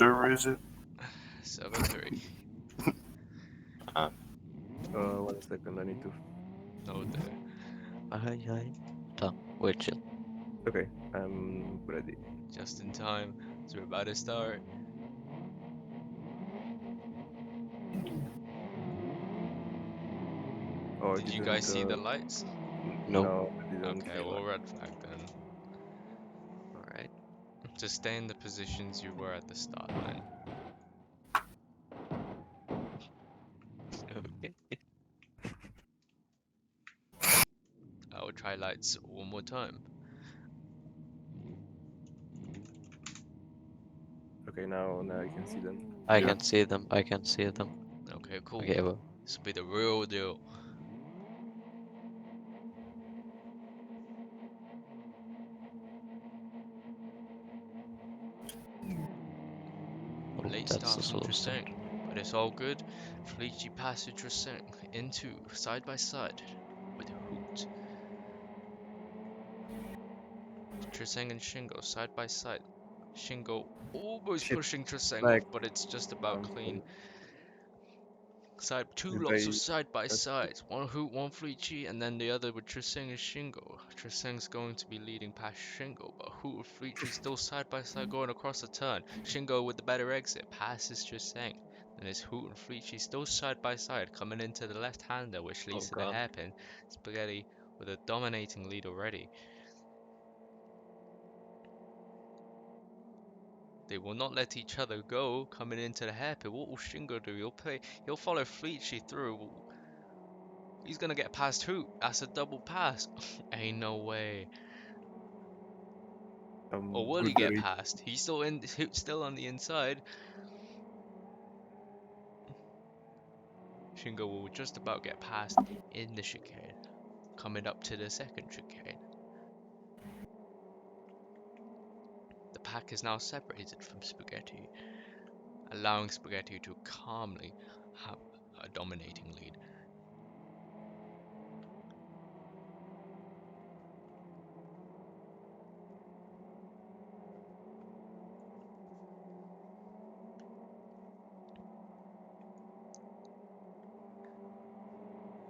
server is it? Server 3. 1 second, I need to. No, there. Ay. Tá, wait, chill. Okay, I'm ready. Just in time. So we're about to start. Oh, I Did you didn't, guys see the lights? No. No, I didn't Okay, see well, light. red flag then. Alright. Just stay in the positions you were at the start line. Okay. I will try lights one more time. Okay, now I can see them. I Yeah. can see them. I can see them. Okay, cool. Okay, well. This will be the real deal. Oh, Late that's start a from slow start. Triseng, but it's all good. Felici passes Triseng into side by side with Hoot. Triseng and Shingo side by side. Shingo almost Shit, pushing Triseng like, off, but it's just about clean. sorry. Two Did lots of I side by touch it? sides. One Hoot, one Felici, and then the other with Triseng and Shingo. Triseng's going to be leading past Shingo, but Hoot and Felici still side by side going across the turn. Shingo with the better exit passes Triseng. Then it's Hoot and Felici still side by side coming into the left-hander, which leads Oh to the god. hairpin. Spaghetti with a dominating lead already. They will not let each other go coming into the hairpin. What will Shingo do? He'll follow Felici through. He's gonna get past Hoot. That's a double pass. Ain't no way. Or will he Good get read. past? He's still in. Hoot's still on the inside. Shingo will just about get past in the chicane. Coming up to the second chicane. The pack is now separated from Spaghetti, allowing Spaghetti to calmly have a dominating lead.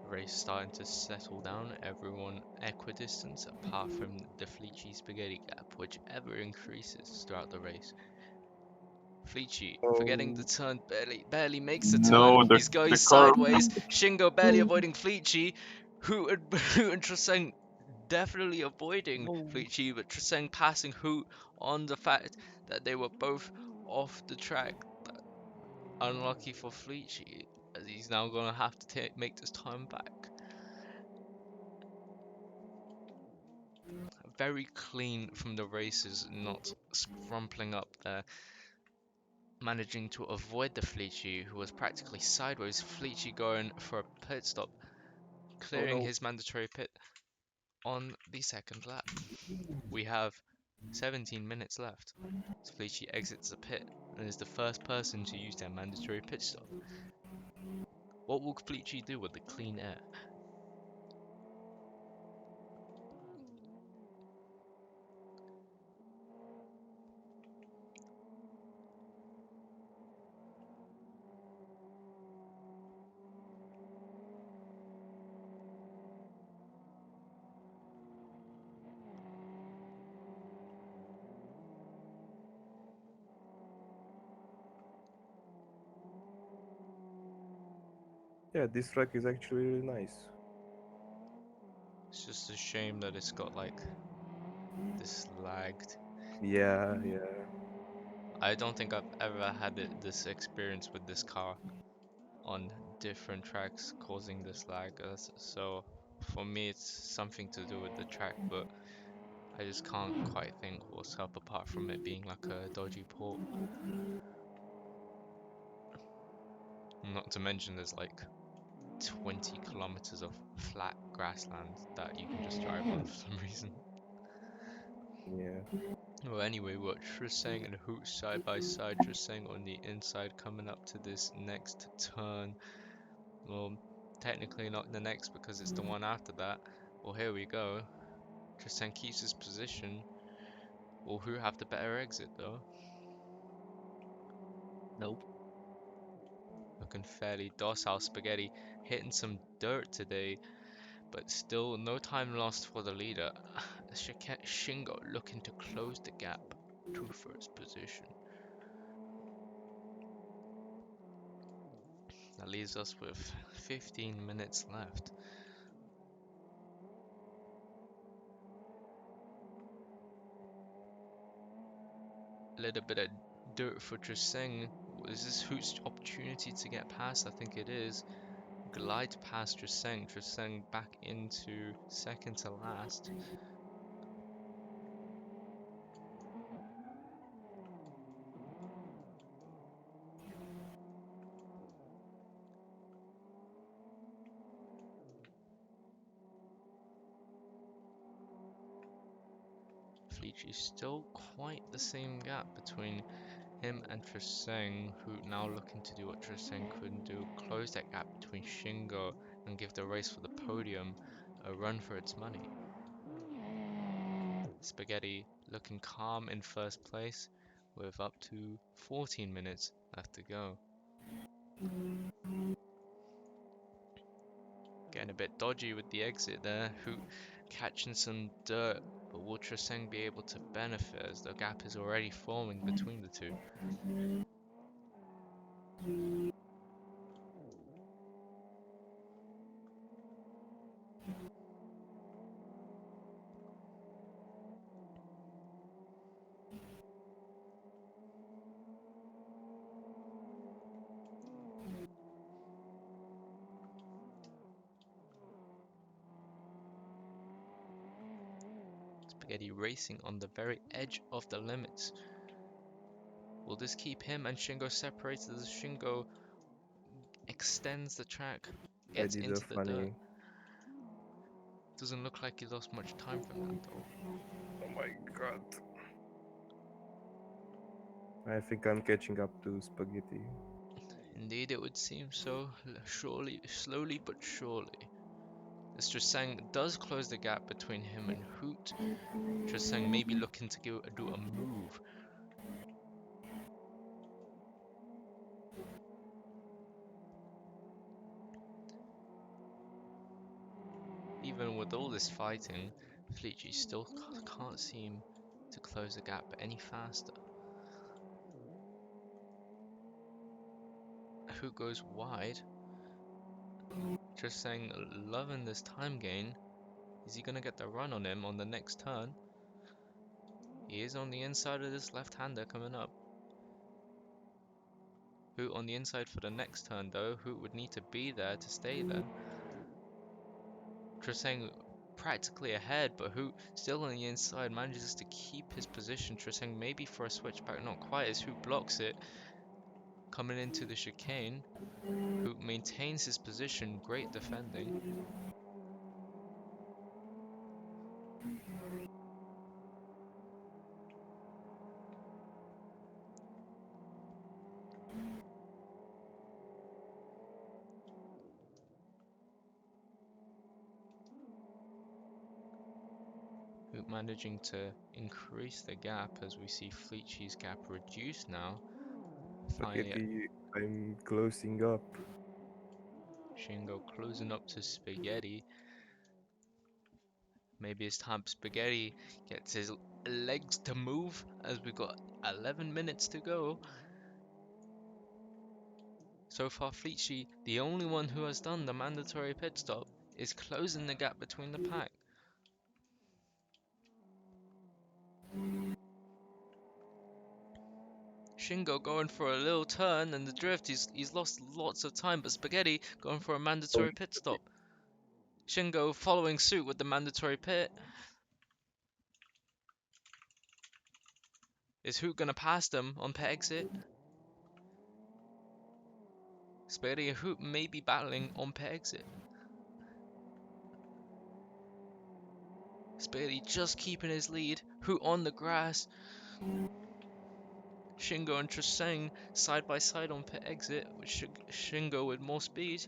Race starting to settle down, everyone equidistant apart from the Felici Spaghetti gap, which ever increases throughout the race. Felici, forgetting the Oh, turn, barely makes the turn. No, He's going the car. sideways. Shingo barely avoiding Felici. Hoot and Triseng definitely avoiding No. Felici, but Triseng passing Hoot on the fact that they were both off the track. Unlucky for Felici, as he's now going to have to make this time back. Very clean from the races, not scrumpling up there. Managing to avoid the Felici, who was practically sideways. Felici going for a pit stop, oh clearing no. his mandatory pit on the second lap. We have 17 minutes left. Felici exits the pit and is the first person to use their mandatory pit stop. What will Felici do with the clean air? Yeah, this track is actually really nice. It's just a shame that it's got like this lagged. Yeah. I don't think I've ever had this experience with this car on different tracks causing this lag. So for me, it's something to do with the track, but I just can't quite think what's up apart from it being like a dodgy port. Not to mention there's like 20 kilometers of flat grassland that you can just drive on for some reason. Yeah. Well, anyway, we got Triseng and Hoot side by side. Triseng on the inside coming up to this next turn. Well, technically not the next because it's the one after that. Well, here we go. Triseng keeps his position. Will Hoot have the better exit though? Nope. Looking fairly docile. Spaghetti hitting some dirt today, but still no time lost for the leader. Shingo looking to close the gap to first position. That leaves us with 15 minutes left. A little bit of dirt for Triseng. Is this Hoot's opportunity to get past? I think it is. Glide past Triseng. Triseng back into second to last. Fleetchy still quite the same gap between him and Triseng, who now looking to do what Triseng couldn't do, close that gap between Shingo and give the race for the podium a run for its money. Spaghetti looking calm in first place with up to 14 minutes left to go. Getting a bit dodgy with the exit there, Hoot catching some dirt, but will Triseng be able to benefit as the gap is already forming between the two? Spaghetti racing on the very edge of the limits. Will this keep him and Shingo separated as Shingo extends the track, I gets did a into the dirt? funny. Doesn't look like he lost much time from that though. Oh my god. I think I'm catching up to Spaghetti. Indeed, it would seem so. Surely, slowly but surely. As Triseng does close the gap between him and Hoot. Triseng may be looking to do a move. Even with all this fighting, Fleetchy still can't seem to close the gap any faster. Hoot goes wide. Triseng loving this time gain. Is he gonna get the run on him on the next turn? He is on the inside of this left-hander coming up. Hoot on the inside for the next turn though. Hoot would need to be there to stay there. Triseng practically ahead, but Hoot still on the inside manages to keep his position. Triseng maybe for a switchback, not quite as Hoot blocks it. Coming into the chicane, Hoot maintains his position, great defending. Hoot managing to increase the gap as we see Fleetchy's gap reduce now. Finally, Spaghetti, I'm closing up. Shingo closing up to Spaghetti. Maybe it's time Spaghetti gets his legs to move as we got 11 minutes to go. So far, Fleetchy, the only one who has done the mandatory pit stop, is closing the gap between the pack. Shingo going for a little turn and the drift, he's lost lots of time, but Spaghetti going for a Oh, mandatory pit stop. Shingo following suit with the mandatory pit. Is Hoot gonna pass them on pit exit? Spaghetti and Hoot may be battling on pit exit. Spaghetti just keeping his lead. Hoot on the grass. Shingo and Triseng side by side on pit exit, with Shingo with more speed.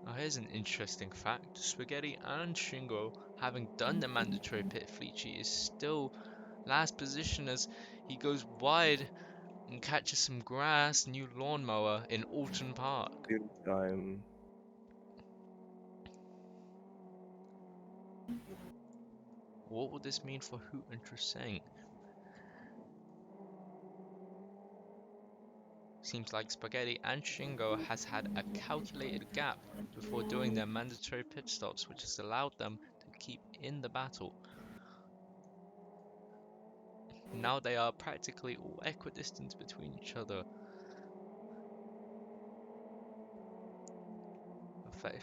Now here's an interesting fact. Spaghetti and Shingo, having done the mandatory pit, Fleetchy is still last position as he goes wide and catches some grass, new lawnmower in Oulton Park. Still time. What would this mean for Hoot and Truseng? Seems like Spaghetti and Shingo has had a calculated gap before doing their mandatory pit stops, which has allowed them to keep in the battle. Now they are practically all equidistant between each other.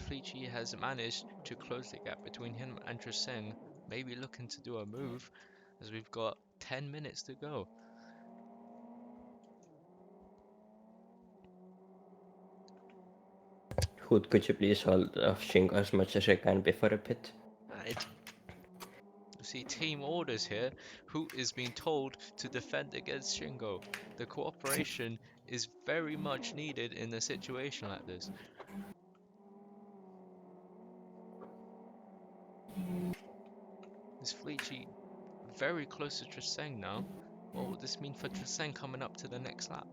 Fleechy has managed to close the gap between him and Truseng, maybe looking to do a move as we've got 10 minutes to go. Hood, could you please hold off Shingo as much as you can before a pit? And you see team orders here. Hoot is being told to defend against Shingo. The cooperation is very much needed in a situation like this. Is Fleechy very close to Truseng now? What would this mean for Truseng coming up to the next lap?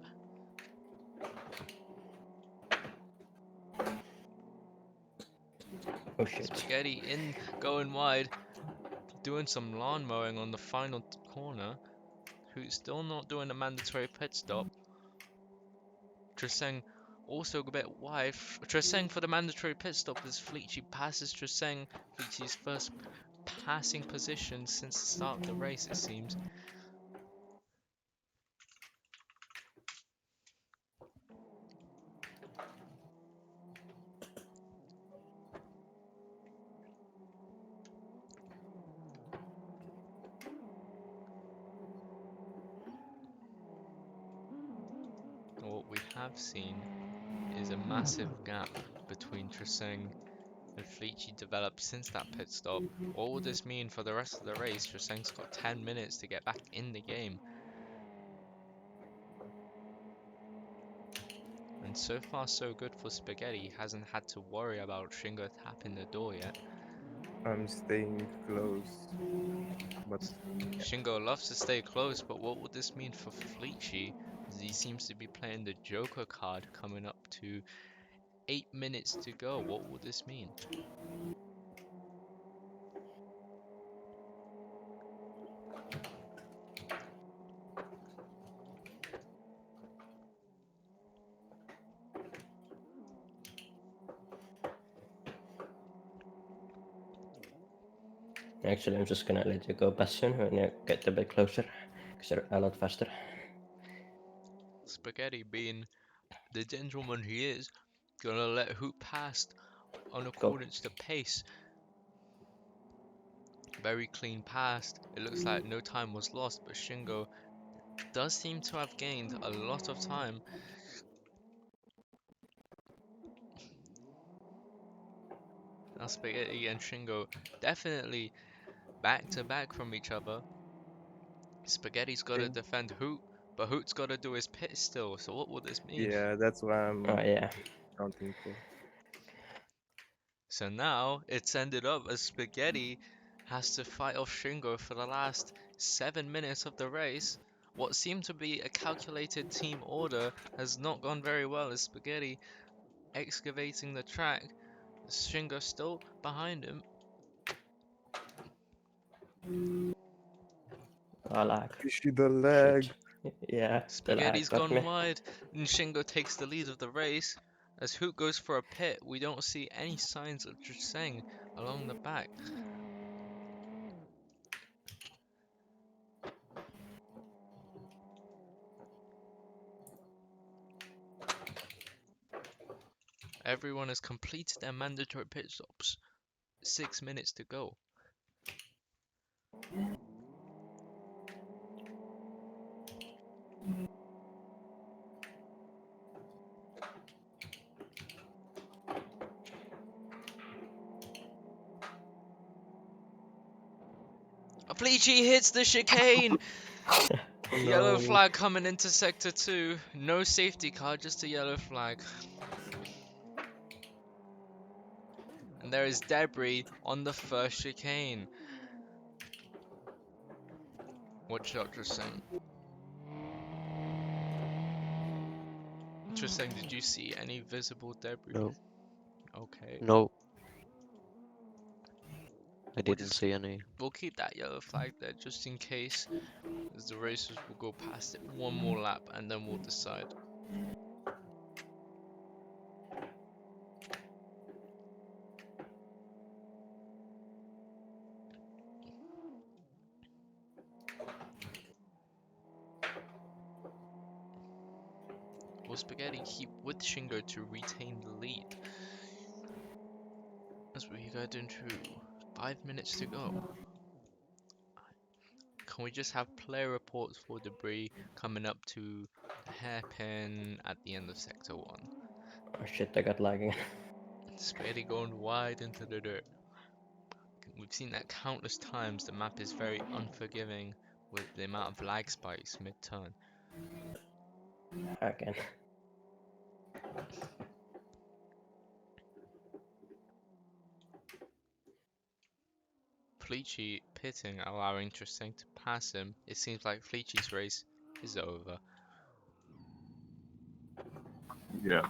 Oh shit. Spaghetti in, going wide, doing some lawn mowing on the final corner. Who's still not doing a mandatory pit stop. Truseng also a bit wide. Truseng for the mandatory pit stop as Fleechy passes Truseng. Fleechy's first passing position since the start of the race, it seems. What we have seen is a massive gap between Truseng and Fleechy developed since that pit stop. What will this mean for the rest of the race? Truseng's got 10 minutes to get back in the game. And so far so good for Spaghetti. He hasn't had to worry about Shingo tapping the door yet. I'm staying close, but Shingo loves to stay close, but what would this mean for Fleechy? As he seems to be playing the Joker card coming up to 8 minutes to go. What would this mean? Actually, I'm just gonna let you go, Bastion, when you get a bit closer, because you're a lot faster. Spaghetti, being the gentleman he is, gonna let Hoot pass on Go. accordance to pace. Very clean pass. It looks like no time was lost, but Shingo does seem to have gained a lot of time. Now Spaghetti and Shingo definitely back to back from each other. Spaghetti's got to okay. defend Hoot, but Hoot's got to do his pit still. So what will this mean? Yeah, that's what Oh I'm yeah. counting for. So now it's ended up as Spaghetti has to fight off Shingo for the last 7 minutes of the race. What seemed to be a calculated team order has not gone very well as Spaghetti excavating the track. Shingo still behind him. Oh lag. Fishy the leg. Shit. Yeah, the lag Spaghetti's got gone me. wide and Shingo takes the lead of the race. As Hoot goes for a pit, we don't see any signs of Juseng along the back. Everyone has completed their mandatory pit stops. 6 minutes to go. Fleechy hits the chicane! Oh Yellow no. flag coming into sector 2. No safety car, just a yellow flag. And there is debris on the first chicane. What shot just saying? Just saying, did you see any visible debris? No, Okay. no, I We'll didn't just see any. we'll keep that yellow flag there just in case, as the racers will go past it one more lap and then we'll decide. Will Spaghetti keep with Shingo to retain the lead? As we get into 5 minutes to go. Can we just have player reports for debris coming up to the hairpin at the end of sector 1? Oh shit, I got lagging. Spaghetti going wide into the dirt. We've seen that countless times. The map is very unforgiving with the amount of lag spikes mid-turn. Again. Fleechy pitting, allowing Tristang to pass him. It seems like Fleechy's race is over. Yeah.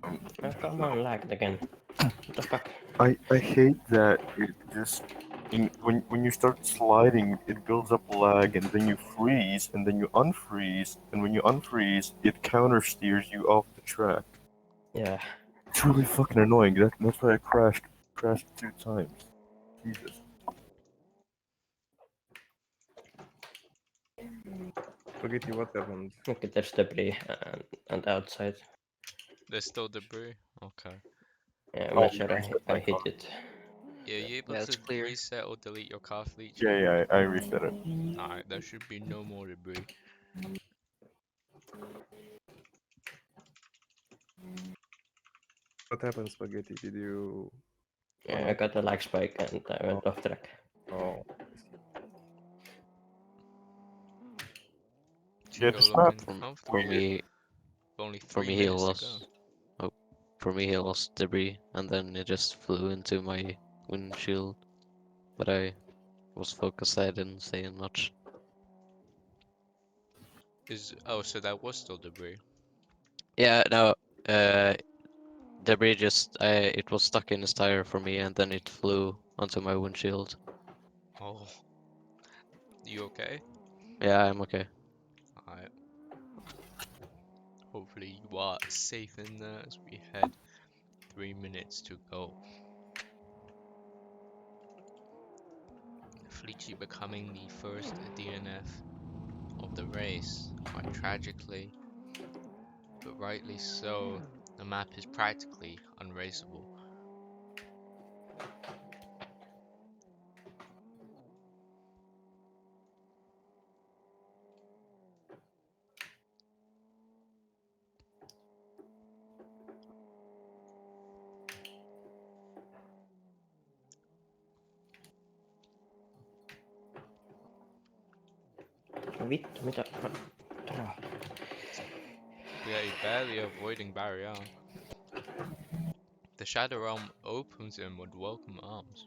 Oh, come on, lagged again. What the fuck? I hate that it just when you start sliding, it builds up lag, and then you freeze, and then you unfreeze, and when you unfreeze, it counter steers you off the track. Yeah. It's really fucking annoying. That's why I crashed 2 times. Jesus. Spaghetti, what happened? Okay, there's debris and outside. There's still debris. Okay. Yeah, I'm Oh, not you sure reset I my hit car. it. Yeah, you able Yeah, to it's clear. reset or delete your car, Fleechy? Yeah, I reset it. Alright, there should be no more debris. What happened, Spaghetti? Did you? Yeah, I got a lag spike and I went off track. Oh. Yeah, Shingo this map. looking For, for comfortable. me, Only for 3 me, he minutes to go. lost. Oh, for me, he lost debris, and then it just flew into my windshield. But I was focused. I didn't say much. So that was still debris. Yeah, no. Debris just it was stuck in his tire for me, and then it flew onto my windshield. Oh, you okay? Yeah, I'm okay. Alright. Hopefully you are safe in there as we head 3 minutes to go. Fleechy becoming the first DNF of the race, quite tragically, but rightly so. The map is practically unraceable. Vittu, mitä? Yeah, he's barely avoiding barrier. The Shadow Realm opens him with welcome arms.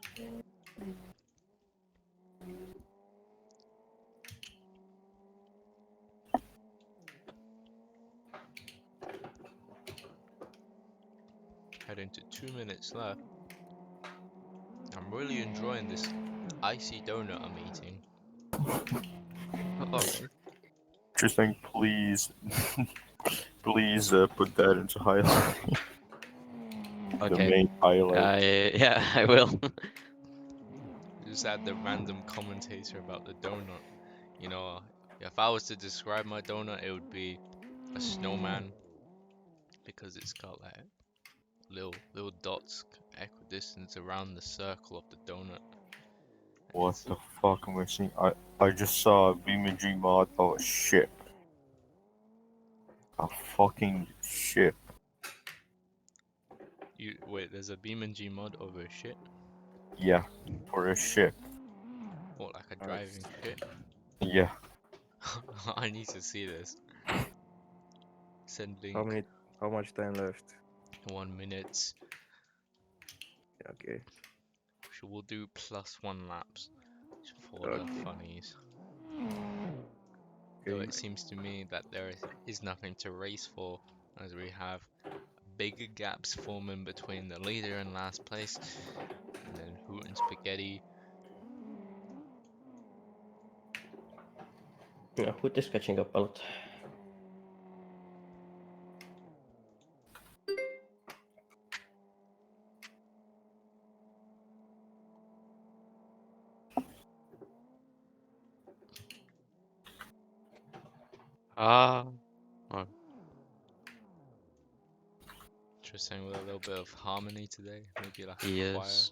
Heading to 2 minutes left. I'm really enjoying this icy donut I'm eating. Alright. Tristan, please, please put that into highlight. The Okay. main highlight. Yeah, I will. Just add the random commentator about the donut. You know, if I was to describe my donut, it would be a snowman because it's got like little dots equidistant around the circle of the donut. What It's the fuck am I seeing? I just saw a BeamNG mod of a ship. A fucking ship. wait, there's a BeamNG mod over shit? Yeah, for a ship. What, like a Nice. driving shit? Yeah. I need to see this. Send How link. many? How much time left? 1 minute. Yeah, okay. We'll do +1 laps for the Okay. funnies. Though Okay. it seems to me that there is nothing to race for, as we have big gaps forming between the leader and last place, and then Hoot and Spaghetti. No, Hoot is catching up a lot. Ah. Oh, Interesting, with a little bit of harmony today, maybe like a choir. yes.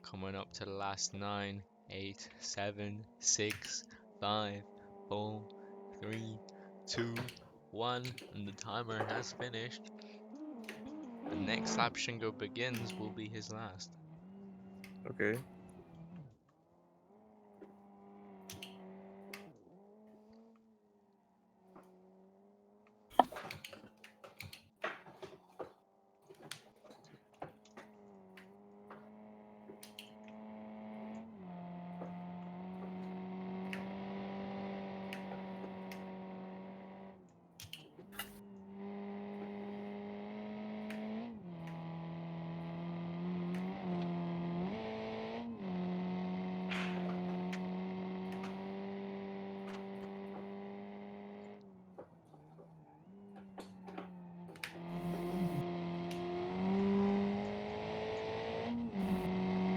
Coming up to the last 9, 8, 7, 6, 5, 4, 3, 2, 1, and the timer has finished. The next lap Shingo begins will be his last. Okay.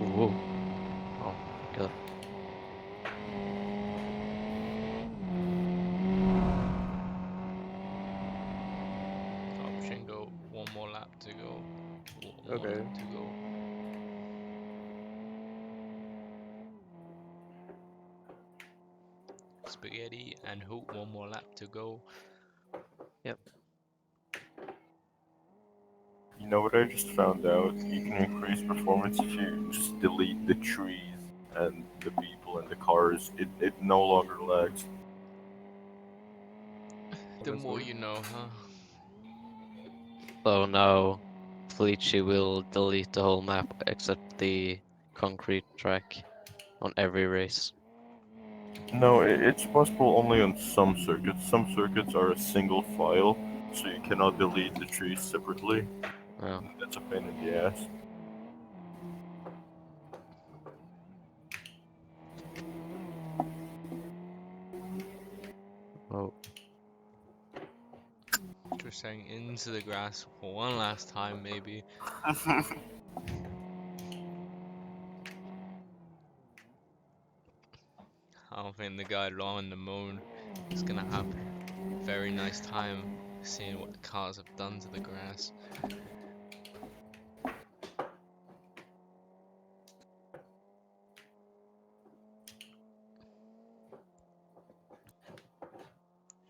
Whoa. Oh, God. Top Shingo, one more lap to go. One more Okay. lap to go. Spaghetti and Hoot, one more lap to go. Yep. You know what I just found out? You can increase performance if you just delete the trees and the people and the cars. It no longer lags. The That's more good. you know, huh? So now Felici will delete the whole map except the concrete track on every race. No, it's possible only on some circuits. Some circuits are a single file, so you cannot delete the trees separately. Oh. That's a pain in the ass. Oh. Interesting, into the grass for one last time, maybe. I don't think the guy on the moon is gonna have a very nice time seeing what the cars have done to the grass.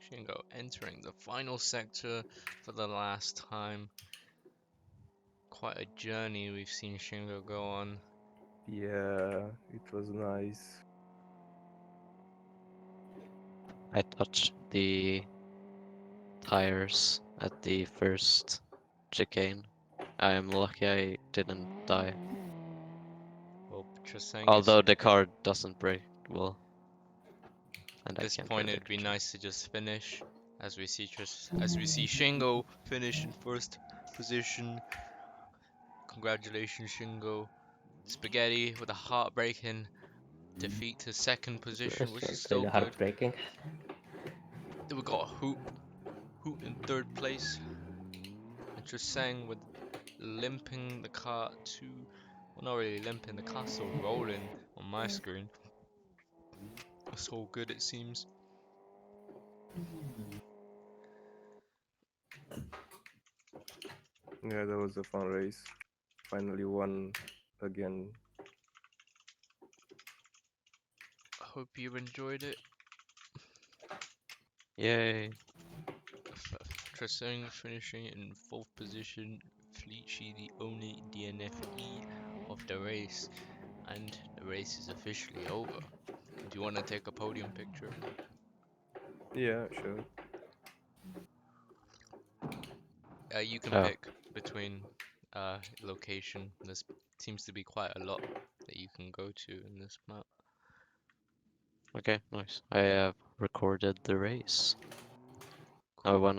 Shingo entering the final sector for the last time. Quite a journey we've seen Shingo go on. Yeah, it was nice. I touched the tires at the first chicane. I am lucky I didn't die. Well, just saying, Although the car doesn't break well. And at I this can't point really it'd be control. nice to just finish, as we see Shingo finish in first position. Congratulations, Shingo. Spaghetti with a heartbreaking defeat to second position, It's which is not still really good. heartbreaking. Then we got Hoot in third place, and Trisang with limping the car to, well, not really limping, the car's still rolling on my screen. It's all good, it seems. Yeah, that was a fun race. Finally won again. Hope you enjoyed it. Yay. Trisang finishing in fourth position, Fleetchy the only DNFE of the race, and the race is officially over. Do you want to take a podium picture? Yeah, sure. You can Oh. pick between location. There's seems to be quite a lot that you can go to in this map. Okay, nice. I have recorded the race. I wanna